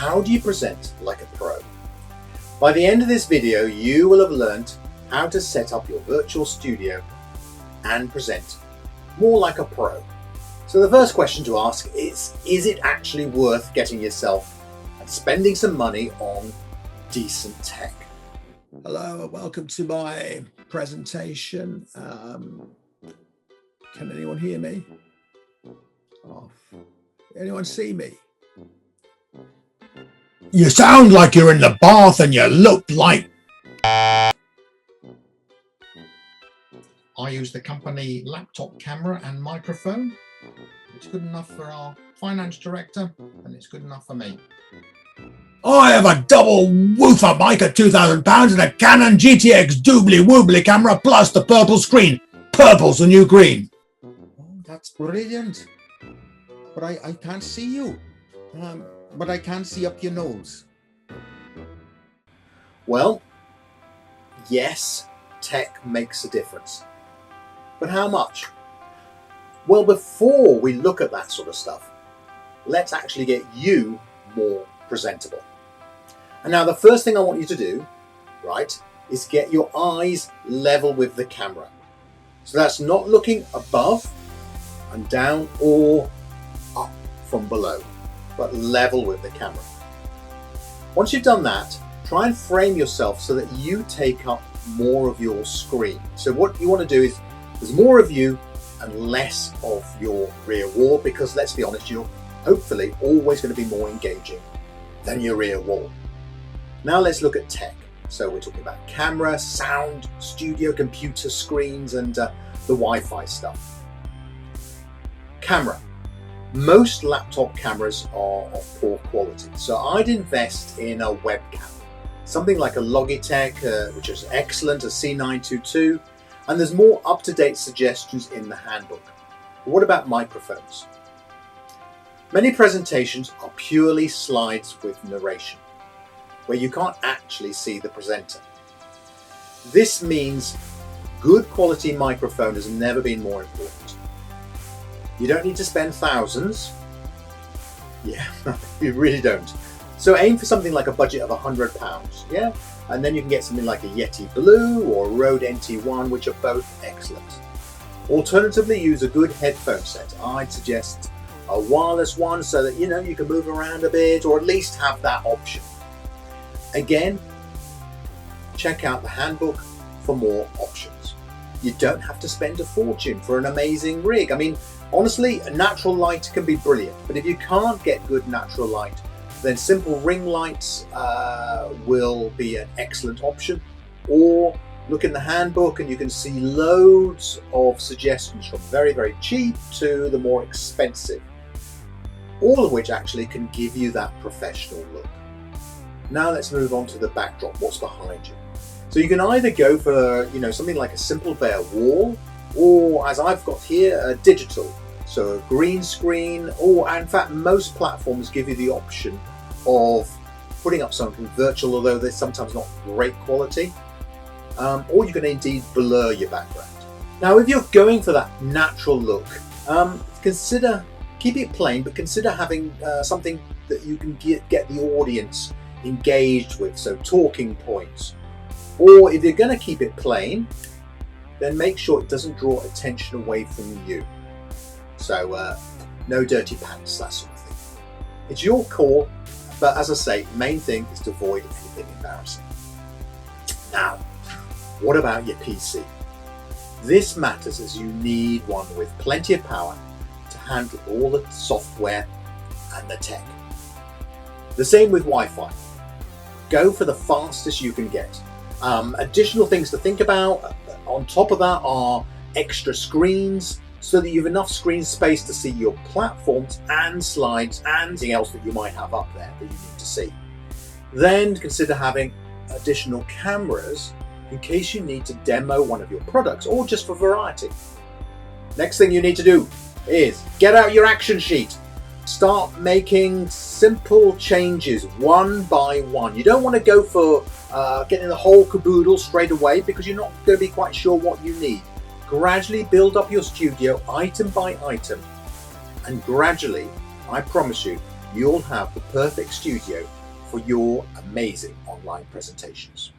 how do you present like a pro? By the end of this video, you will have learned how to set up your virtual studio and present more like a pro. So the first question to ask is it actually worth getting yourself and spending some money on decent tech? Hello, welcome to my presentation. Can anyone hear me? Oh, anyone see me? You sound like you're in the bath and you look like... I use the company laptop camera and microphone. It's good enough for our finance director and it's good enough for me. I have a double woofer mic at £2,000 and a Canon GTX doobly woobly camera plus the purple screen. Purple's the new green. Oh, that's brilliant. But I can't see you. But I can see up your nose. Well, yes, tech makes a difference. But how much? Well, before we look at that sort of stuff, let's actually get you more presentable. And now the first thing I want you to do, right, is get your eyes level with the camera. So that's not looking above and down or up from below, but level with the camera. Once you've done that, try and frame yourself so that you take up more of your screen. So what you want to do is there's more of you and less of your rear wall, because let's be honest, you're hopefully always going to be more engaging than your rear wall. Now let's look at tech. So we're talking about camera, sound, studio, computer screens, and the Wi-Fi stuff. Camera. Most laptop cameras are of poor quality, so I'd invest in a webcam. Something like a Logitech, which is excellent, a C922, and there's more up-to-date suggestions in the handbook. But what about microphones? Many presentations are purely slides with narration, where you can't actually see the presenter. This means good quality microphone has never been more important. You don't need to spend thousands. Yeah, you really don't. So aim for something like a budget of £100, yeah? And then you can get something like a Yeti Blue or a Rode NT1, which are both excellent. Alternatively, use a good headphone set. I'd suggest a wireless one so that you can move around a bit, or at least have that option. Again, check out the handbook for more options. You don't have to spend a fortune for an amazing rig. I mean, honestly, natural light can be brilliant, but if you can't get good natural light, then simple ring lights will be an excellent option. Or look in the handbook and you can see loads of suggestions from very, very cheap to the more expensive, all of which actually can give you that professional look. Now let's move on to the backdrop, what's behind you. So you can either go for something like a simple bare wall, or as I've got here, a digital, so a green screen, or in fact most platforms give you the option of putting up something virtual, although they're sometimes not great quality, or you can indeed blur your background. Now if you're going for that natural look, keep it plain, but consider having something that you can get the audience engaged with, so talking points. Or if you're going to keep it plain, then make sure it doesn't draw attention away from you. So no dirty pants, that sort of thing. It's your call, but as I say, main thing is to avoid anything embarrassing. Now, what about your PC? This matters, as you need one with plenty of power to handle all the software and the tech. The same with Wi-Fi. Go for the fastest you can get. Additional things to think about on top of that are extra screens, so that you have enough screen space to see your platforms and slides and anything else that you might have up there that you need to see. Then consider having additional cameras in case you need to demo one of your products or just for variety. Next thing you need to do is get out your action sheet. Start making simple changes one by one. You don't want to go for getting the whole caboodle straight away, because you're not going to be quite sure what you need. Gradually build up your studio item by item, and gradually, I promise you, you'll have the perfect studio for your amazing online presentations.